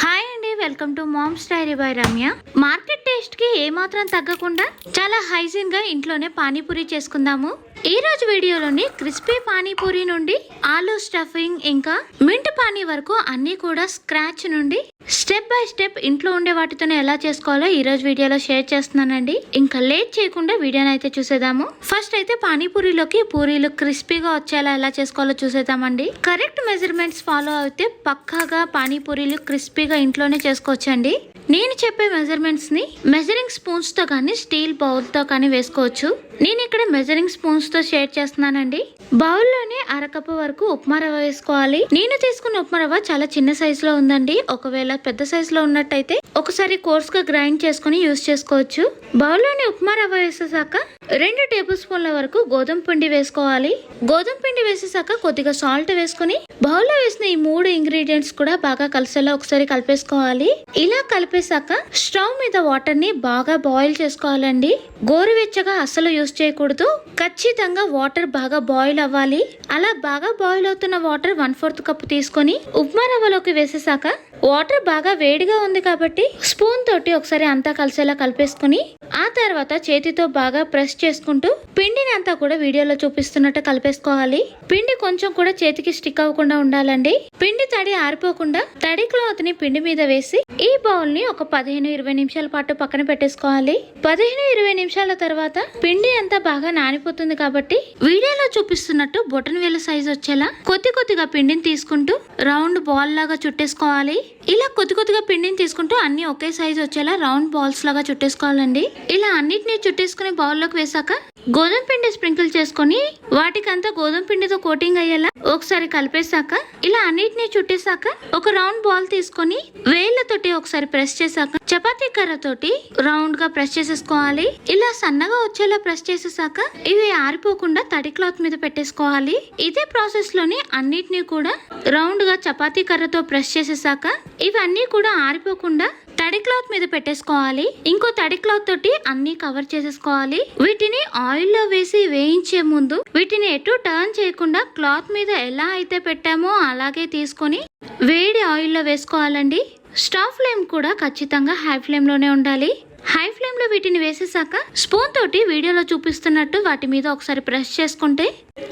Hi అండి, welcome to mom's diary by Ramya. Market taste కి ఏమాత్రం తగ్గకుండా చాలా హైజీన్ గా ఇంట్లోనే పానీపూరి చేసుకుందాము. ఈ రోజు వీడియోలోని క్రిస్పీ పానీపూరి నుండి ఆలూ స్టఫింగ్ ఇంకా మింట్ పానీ వరకు అన్ని కూడా స్క్రాచ్ నుండి స్టెప్ బై స్టెప్ ఇంట్లో ఉండే వాటితోనే ఎలా చేసుకోవాలో ఈ రోజు వీడియోలో షేర్ చేస్తున్నానండి. ఇంకా లేట్ చేయకుండా వీడియోని అయితే చూసేద్దాము. ఫస్ట్ అయితే పానీపూరిలోకి పూరీలు క్రిస్పీగా వచ్చేలా ఎలా చేసుకోవాలో చూసేద్దామండి. కరెక్ట్ మెజర్మెంట్స్ ఫాలో అయితే పక్కాగా పానీపూరీలు క్రిస్పీగా ఇంట్లోనే చేసుకోవచ్చండి. నేను చెప్పే మెజర్మెంట్స్ ని మెజరింగ్ స్పూన్స్ తో కానీ స్టీల్ బౌల్ తో కానీ వేసుకోవచ్చు. నేను ఇక్కడ మెజరింగ్ స్పూన్స్ తో షేర్ చేస్తున్నానండి. బౌల్లోనే అరకప్పు వరకు ఉప్మా రవ్వ వేసుకోవాలి. నేను తీసుకున్న ఉప్మా రవ్వ చాలా చిన్న సైజ్ లో ఉందండి. ఒకవేళ పెద్ద సైజ్ లో ఉన్నట్టయితే ఒకసారి కోర్స్ గా గ్రైండ్ చేసుకుని యూజ్ చేసుకోవచ్చు. బౌల్లోని ఉప్మా రవ్వ వేసేసాక 2 టేబుల్ స్పూన్ల వరకు గోధుమ పిండి వేసుకోవాలి. గోధుమ పిండి వేసేసాక కొద్దిగా సాల్ట్ వేసుకుని బౌల్లో వేసిన ఈ 3 ఇంగ్రీడియంట్స్ కూడా బాగా కలిసేలా ఒకసారి కలిపేసుకోవాలి. ఇలా కలిపేసాక స్టవ్ మీద వాటర్ ని బాగా బాయిల్ చేసుకోవాలండి. గోరువెచ్చగా అస్సలు యూజ్ చేయకూడదు. ఖచ్చితంగా వాటర్ బాగా బాయిల్ అవ్వాలి. అలా బాగా బాయిల్ అవుతున్న వాటర్ 1/4 కప్పు తీసుకొని ఉప్మా రవ్వలోకి వేసేసాక వాటర్ బాగా వేడిగా ఉంది కాబట్టి స్పూన్ తోటి ఒకసారి అంతా కలిసేలా కలిపేసుకుని ఆ తర్వాత చేతితో బాగా ప్రెస్ చేసుకుంటూ పిండిని అంతా కూడా వీడియోలో చూపిస్తున్నట్టు కలిపేసుకోవాలి. పిండి కొంచెం కూడా చేతికి స్టిక్ అవ్వకుండా ఉండాలండి. పిండి తడి ఆరిపోకుండా తడి క్లాత్ ని పిండి మీద వేసి ఈ బౌల్ ని ఒక 15-20 నిమిషాల పాటు పక్కన పెట్టేసుకోవాలి. 15-20 నిమిషాల తర్వాత పిండి అంతా బాగా నానిపోతుంది కాబట్టి వీడియోలో చూపిస్తున్నట్టు బొటన్ వేల సైజ్ వచ్చేలా కొద్దిగా పిండిని తీసుకుంటూ రౌండ్ బాల్ లాగా చుట్టేసుకోవాలి. ఇలా కొద్దిగా పిండిని తీసుకుంటూ అన్ని ఒకే సైజ్ వచ్చేలా రౌండ్ బాల్స్ లాగా చుట్టేసుకోవాలండి. ఇలా అన్నిటినీ చుట్టేసుకుని బౌల్లోకి వేసాక గోధుమ పిండి స్ప్రింకిల్ చేసుకుని వాటికంతా గోధుమ పిండితో కోటింగ్ అయ్యేలా ఒకసారి కలిపేశాక ఇలా అన్నిటినీ చుట్టేశాక ఒక రౌండ్ బాల్ తీసుకొని వేళ్లతోటి ఒకసారి ప్రెస్ చేశాక చపాతీ కర్రతోటి రౌండ్ గా ప్రెస్ చేసేసుకోవాలి. ఇలా సన్నగా వచ్చేలా ప్రెస్ చేసేసాక ఇవి ఆరిపోకుండా తడి క్లాత్ మీద పెట్టేసుకోవాలి. ఇదే ప్రాసెస్ లోని అన్నిటినీ కూడా రౌండ్ గా చపాతీ కర్రతో ప్రెస్ చేసేసాక ఇవన్నీ కూడా ఆరిపోకుండా తడి క్లాత్ మీద పెట్టేసుకోవాలి. ఇంకో తడి క్లాత్ తోటి అన్ని కవర్ చేసేసుకోవాలి. వీటిని ఆయిల్ లో వేసి వేయించే ముందు వీటిని ఎటు టర్న్ చేయకుండా క్లాత్ మీద ఎలా అయితే పెట్టామో అలాగే తీసుకొని వేడి ఆయిల్ లో వేసుకోవాలండి. స్టవ్ ఫ్లేమ్ కూడా ఖచ్చితంగా హై ఫ్లేమ్ లోనే ఉండాలి. హై ఫ్లేమ్ లో వీటిని వేసేసాక స్పూన్ తోటి వీడియోలో చూపిస్తున్నట్టు వాటి మీద ఒకసారి ప్రెస్ చేసుకుంటే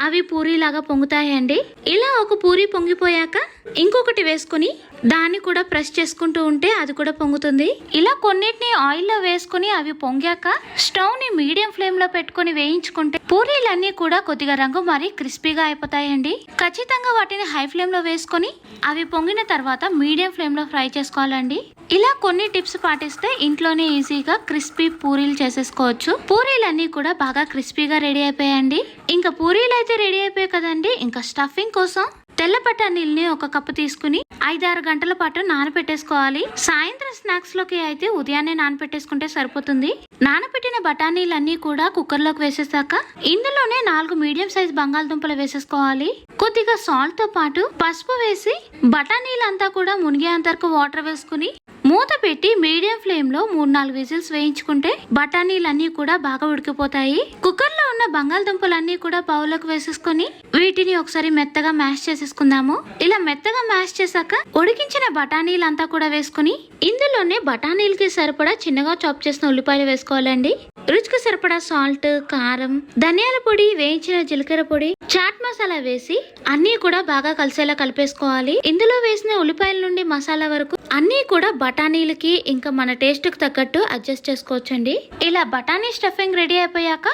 అవి పూరీ లాగా పొంగుతాయండి. ఇలా ఒక పూరీ పొంగిపోయాక ఇంకొకటి వేసుకుని దాన్ని కూడా ప్రెస్ చేసుకుంటూ ఉంటే అది కూడా పొంగుతుంది. ఇలా కొన్నిటిని ఆయిల్ లో వేసుకుని అవి పొంగాక స్టవ్ ని మీడియం ఫ్లేమ్ లో పెట్టుకుని వేయించుకుంటే పూరీలన్నీ కూడా కొద్దిగా రంగు మారి క్రిస్పీగా అయిపోతాయండి. ఖచ్చితంగా వాటిని హై ఫ్లేమ్ లో వేసుకొని అవి పొంగిన తర్వాత మీడియం ఫ్లేమ్ లో ఫ్రై చేసుకోవాలండి. ఇలా కొన్ని టిప్స్ పాటిస్తే ఇంట్లోనే ఈజీగా క్రిస్పీ పూరీలు చేసేసుకోవచ్చు. పూరీలన్నీ కూడా బాగా క్రిస్పీగా రెడీ అయిపోయాయండి. ఇంకా పూరీలు అయితే రెడీ అయిపోయాయి కదండి. ఇంకా స్టఫింగ్ కోసం తెల్ల బఠానీల్ని ఒక కప్పు తీసుకుని 5-6 గంటల పాటు నానబెట్టేసుకోవాలి. సాయంత్రం స్నాక్స్ లోకి అయితే ఉదయాన్నే నానబెట్టేసుకుంటే సరిపోతుంది. నానబెట్టిన బఠానీలన్నీ కూడా కుక్కర్ లోకి వేసేసాక ఇందులోనే 4 మీడియం సైజ్ బంగాళదుంపలు వేసేసుకోవాలి. కొద్దిగా సాల్ట్ తో పాటు పసుపు వేసి బఠానీలంతా కూడా మునిగేంతవరకు వాటర్ వేసుకుని మూత పెట్టి మీడియం ఫ్లేమ్ లో 3-4 విజిల్స్ వేయించుకుంటే బఠానీలన్నీ కూడా బాగా ఉడికిపోతాయి. కుక్కర్ లో ఉన్న బంగాళదుంపలన్నీ కూడా బౌల్లోకి వేసేసుకుని వీటిని ఒకసారి మెత్తగా మ్యాష్ చేసేసుకుందాము. ఇలా మెత్తగా మ్యాష్ చేశాక ఉడికించిన బఠానీలంతా కూడా వేసుకుని ఇందులోనే బఠానీలకి సరిపడా చిన్నగా చాప్ చేసిన ఉల్లిపాయలు వేసుకోవాలండి. రుచికి సరిపడా సాల్ట్, కారం, ధనియాల పొడి, వేయించిన జీలకర్ర పొడి, చాట్ మసాలా వేసి అన్ని కూడా బాగా కలిసేలా కలిపేసుకోవాలి. ఇందులో వేసిన ఉల్లిపాయల నుండి మసాలా వరకు అన్ని కూడా బఠానీలకి ఇంకా మన టేస్ట్ కు తగ్గట్టు అడ్జస్ట్ చేసుకోవచ్చండి. ఇలా బఠానీ స్టఫింగ్ రెడీ అయిపోయాక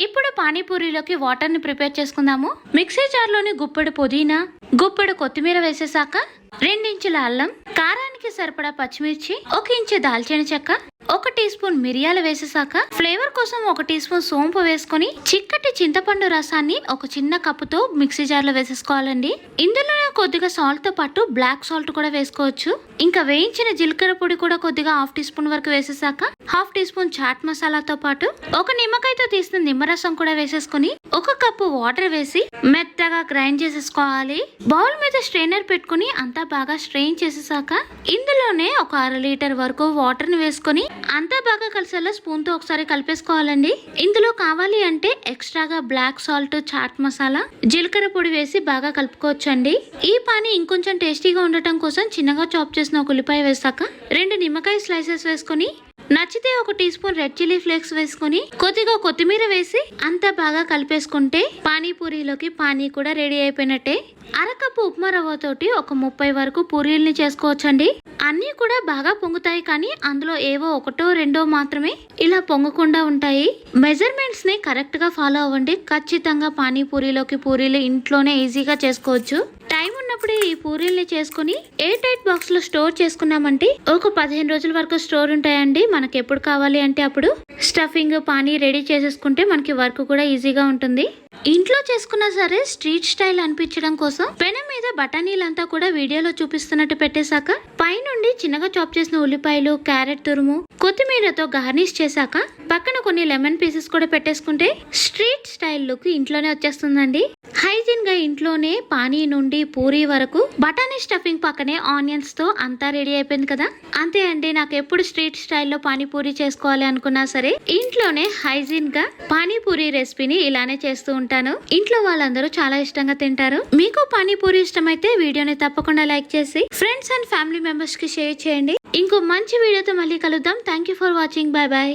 ఇప్పుడు పానీపూరిలోకి వాటర్ ని ప్రిపేర్ చేసుకుందాము. మిక్సీ జార్ లోని గుప్పెడు పుదీనా, గుప్పెడు కొత్తిమీర వేసేసాక 2 ఇంచుల అల్లం, కారానికి సరిపడా పచ్చిమిర్చి, 1 ఇంచు దాల్చిన చెక్క, 1 టీ స్పూన్ మిరియాలు వేసేసాక ఫ్లేవర్ కోసం 1 టీ స్పూన్ సోంపు వేసుకుని చిక్కటి చింతపండు రసాన్ని ఒక చిన్న కప్పుతో మిక్సీ జార్ లో వేసేసుకోవాలండి. ఇందులో కొద్దిగా సాల్ట్ తో పాటు బ్లాక్ సాల్ట్ కూడా వేసుకోవచ్చు. ఇంకా వేయించిన జీలకర్ర పొడి కూడా కొద్దిగా 1/2 టీ స్పూన్ వరకు వేసేసాక 1/2 టీ స్పూన్ చాట్ మసాలాతో పాటు 1 నిమ్మకాయతో తీసిన నిమ్మరసం కూడా వేసేసుకుని ఒక కప్పు వాటర్ వేసి మెత్తగా గ్రైండ్ చేసేసుకోవాలి. బౌల్ మీద స్ట్రైనర్ పెట్టుకుని అంతా బాగా స్ట్రెయిన్ చేసేసాక ఇందులోనే ఒక 1/2 లీటర్ వరకు వాటర్ ని వేసుకొని అంతా బాగా కలిసేలా స్పూన్ తో ఒకసారి కలిపేసుకోవాలండి. ఇందులో కావాలి అంటే ఎక్స్ట్రాగా బ్లాక్ సాల్ట్, చాట్ మసాలా, జీలకర్ర పొడి వేసి బాగా కలుపుకోవచ్చండి. ఈ పానీ ఇంకొంచెం టేస్టీగా ఉండటం కోసం చిన్నగా చాప్ చేసిన ఒక ఉల్లిపాయ వేసాక 2 నిమ్మకాయ స్లైసెస్ వేసుకొని నచ్చితే ఒక teaspoon red chilli flakes వేసుకుని కొద్దిగా కొత్తిమీర వేసి అంతా బాగా కలిపేసుకుంటే పానీపూరిలోకి పానీ కూడా రెడీ అయిపోయినట్టే. అరకప్పు ఉప్మా రవ్వతోటి ఒక 30 వరకు పూరీల్ని చేసుకోవచ్చండి. అన్నీ కూడా బాగా పొంగుతాయి, కానీ అందులో ఏవో 1-2 మాత్రమే ఇలా పొంగకుండా ఉంటాయి. మెజర్మెంట్స్ ని కరెక్ట్ గా ఫాలో అవ్వండి. ఖచ్చితంగా పానీపూరిలోకి పూరీలు ఇంట్లోనే ఈజీగా చేసుకోవచ్చు. టైం ఉన్నప్పుడే ఈ పూరీల్ని చేసుకుని ఎయిర్ టైట్ బాక్స్ లో స్టోర్ చేసుకున్నామంటే ఒక 15 రోజుల వరకు స్టోర్ ఉంటాయండి. మనకి ఎప్పుడు కావాలి అంటే అప్పుడు స్టఫింగ్, పానీ రెడీ చేసేసుకుంటే మనకి వర్క్ కూడా ఈజీగా ఉంటుంది. ఇంట్లో చేసుకున్నా సరే స్ట్రీట్ స్టైల్ అనిపించడం కోసం పెనం మీద బఠానీలంతా కూడా వీడియోలో చూపిస్తున్నట్టు పెట్టేశాక పైనుండి చిన్నగా చాప్ చేసిన ఉల్లిపాయలు, క్యారెట్ తురుము, కొత్తిమీరతో గార్నిష్ చేశాక పక్కన కొన్ని లెమన్ పీసెస్ కూడా పెట్టేసుకుంటే స్ట్రీట్ స్టైల్ లుక్ ఇంట్లోనే వచ్చేస్తుందండి. హైజీన్ గా ఇంట్లోనే పానీ నుండి పూరీ వరకు బఠానీ స్టఫింగ్ పక్కనే ఆనియన్స్ తో అంతా రెడీ అయిపోయింది కదా. అంతే అండి, నాకు ఎప్పుడు స్ట్రీట్ స్టైల్లో పానీపూరి చేసుకోవాలి అనుకున్నా సరే ఇంట్లోనే హైజీన్ గా పానీపూరి రెసిపీని ఇలానే చేస్తూ ఉంటాను. ఇంట్లో వాళ్ళందరూ చాలా ఇష్టంగా తింటారు. మీకు పానీపూరి ఇష్టమైతే వీడియోని తప్పకుండా లైక్ చేసి ఫ్రెండ్స్ అండ్ ఫ్యామిలీ మెంబర్స్ కి షేర్ చేయండి. ఇంకో మంచి వీడియోతో మళ్ళీ కలుద్దాం. Thank you for watching. Bye bye.